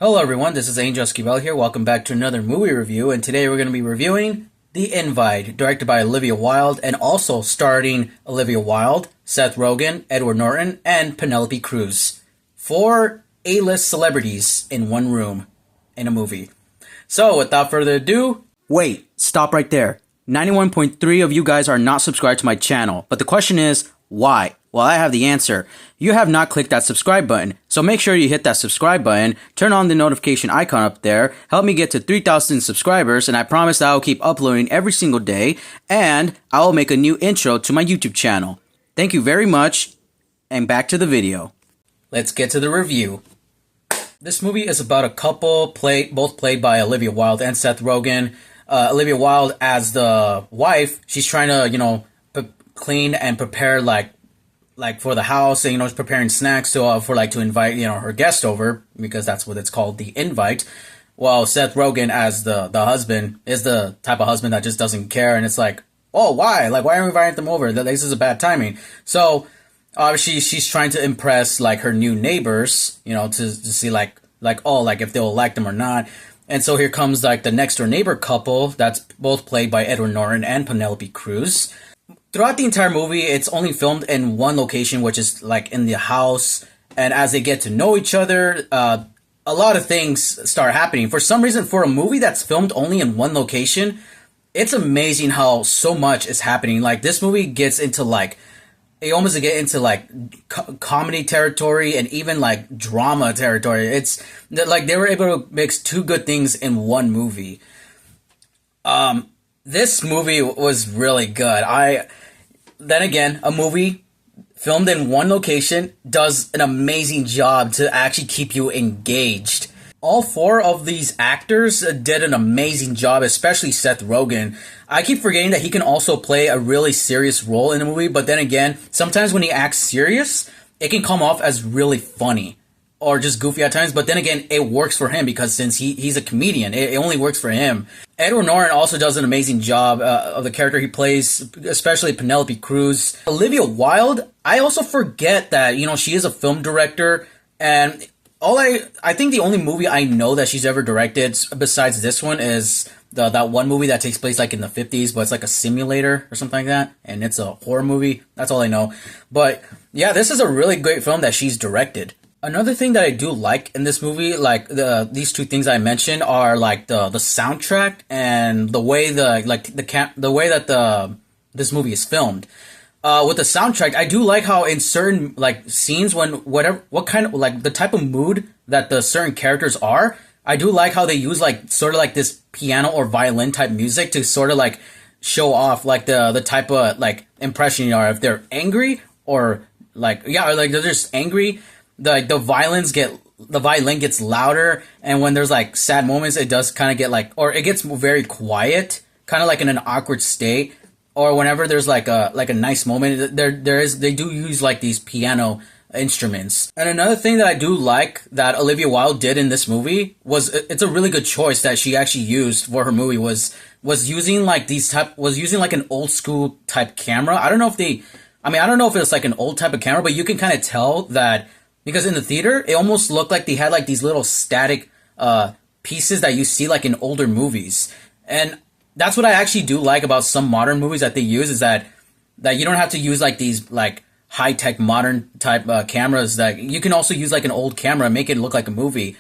Hello everyone, this is Angel Esquivel here. Welcome back to another movie review, and today we're going to be reviewing The Invite, directed by Olivia Wilde, and also starring Olivia Wilde, Seth Rogen, Edward Norton, and Penelope Cruz. 4 A-list celebrities in one room in a movie. So, without further ado, wait, stop right there. 91.3 of you guys are not subscribed to my channel, but the question is, why? Well, I have the answer. You have not clicked that subscribe button, so make sure you hit that subscribe button, turn on the notification icon up there, help me get to 3,000 subscribers, and I promise that I will keep uploading every single day, and I will make a new intro to my YouTube channel. Thank you very much, and back to the video. Let's get to the review. This movie is about a couple, both played by Olivia Wilde and Seth Rogen. Olivia Wilde as the wife, she's trying to, clean and prepare like for the house, and she's preparing snacks to invite her guest over, because that's what it's called, the invite. While Seth Rogen as the husband is the type of husband that just doesn't care, and it's like, oh, why are we inviting them over? This is a bad timing. So obviously she's trying to impress her new neighbors, to see if they'll like them or not. And so here comes the next door neighbor couple that's both played by Edward Norton and Penelope Cruz. Throughout the entire movie, it's only filmed in one location, which is in the house. And as they get to know each other, a lot of things start happening. For some reason, for a movie that's filmed only in one location, it's amazing how so much is happening. This movie gets into it almost get into comedy territory and even drama territory. It's they were able to mix two good things in one movie. This movie was really good. Then again, a movie filmed in one location does an amazing job to actually keep you engaged. All 4 of these actors did an amazing job, especially Seth Rogen. I keep forgetting that he can also play a really serious role in a movie, but then again, sometimes when he acts serious, it can come off as really funny or just goofy at times, but then again, it works for him because since he's a comedian, it only works for him. Edward Norton also does an amazing job of the character he plays, especially Penelope Cruz. Olivia Wilde, I also forget that, she is a film director, and I think the only movie I know that she's ever directed besides this one is that one movie that takes place in the 50s, but it's a simulator or something like that, and it's a horror movie. That's all I know. But yeah, this is a really great film that she's directed. Another thing that I do like in this movie, these two things I mentioned, are the soundtrack and the way this movie is filmed. With the soundtrack, I do like how in certain scenes when the type of mood that the certain characters are, I do like how they use this piano or violin type music to sort of show off the type of impression you are. If they're angry or they're just angry. The violin gets louder, and when there's sad moments, it does kind of get it gets very quiet, kind of in an awkward state. Or whenever there's a nice moment, they do use these piano instruments. And another thing that I do like that Olivia Wilde did in this movie it's a really good choice that she actually used for her movie was using an old school type camera. I don't know if it's an old type of camera, but you can kind of tell that. Because in the theater, it almost looked like they had these little static pieces that you see in older movies. And that's what I actually do like about some modern movies that they use, is that you don't have to use these high-tech modern type cameras. That you can also use an old camera and make it look like a movie.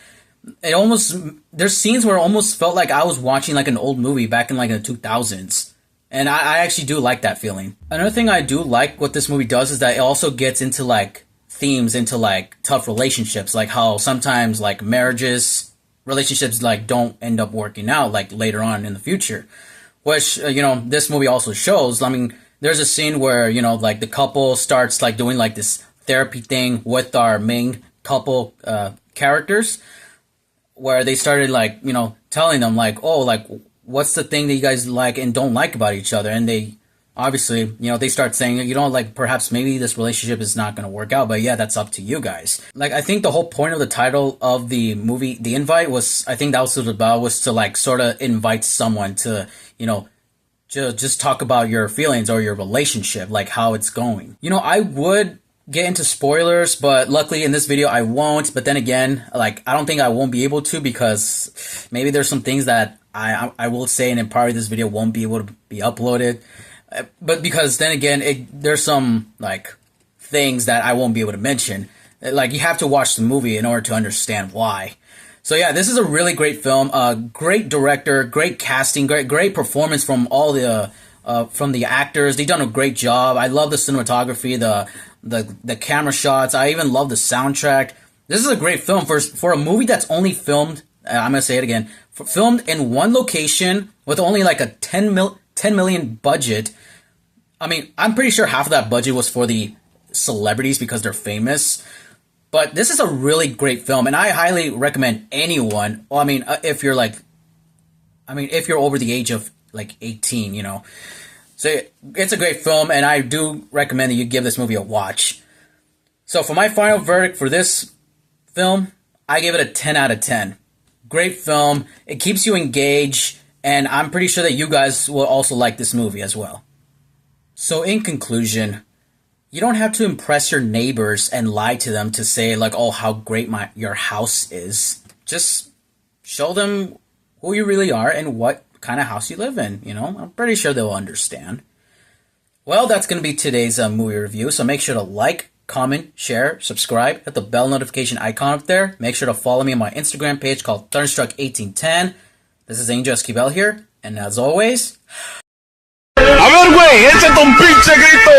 There's scenes where it almost felt like I was watching an old movie back in the 2000s. And I actually do like that feeling. Another thing I do like what this movie does is that it also gets into themes into tough relationships, how sometimes relationships don't end up working out later on in the future, which this movie also shows. There's a scene where the couple starts doing this therapy thing with our main couple characters, where they started telling them what's the thing that you guys like and don't like about each other, and they obviously, they start saying, perhaps maybe this relationship is not going to work out, but yeah, that's up to you guys. I think the whole point of the title of the movie, The Invite, was to sort of invite someone to, just talk about your feelings or your relationship, how it's going. I would get into spoilers, but luckily in this video I won't. But then again, like I don't think I won't be able to because maybe there's some things that I will say and then probably this video won't be able to be uploaded. But because then again, there's some like things that I won't be able to mention. Like you have to watch the movie in order to understand why. So yeah, this is a really great film. Great director, great casting, great performance from all the from the actors. They've done a great job. I love the cinematography, the camera shots. I even love the soundtrack. This is a great film for a movie that's only filmed. I'm gonna say it again. Filmed in one location with only like a 10 million budget. I mean, I'm pretty sure half of that budget was for the celebrities because they're famous. But this is a really great film, and I highly recommend anyone. Well, I mean, if you're over the age of like 18, you know. So it's a great film, and I do recommend that you give this movie a watch. So for my final verdict for this film, I give it a 10 out of 10. Great film. It keeps you engaged, and I'm pretty sure that you guys will also like this movie as well. So in conclusion, you don't have to impress your neighbors and lie to them to say like, oh, how great your house is. Just show them who you really are and what kind of house you live in, you know? I'm pretty sure they'll understand. Well, that's going to be today's movie review, so make sure to like, comment, share, subscribe, hit the bell notification icon up there. Make sure to follow me on my Instagram page called Thunderstruck1810. This is Angel Esquivel here, and as always... A ver, güey, échate un pinche grito.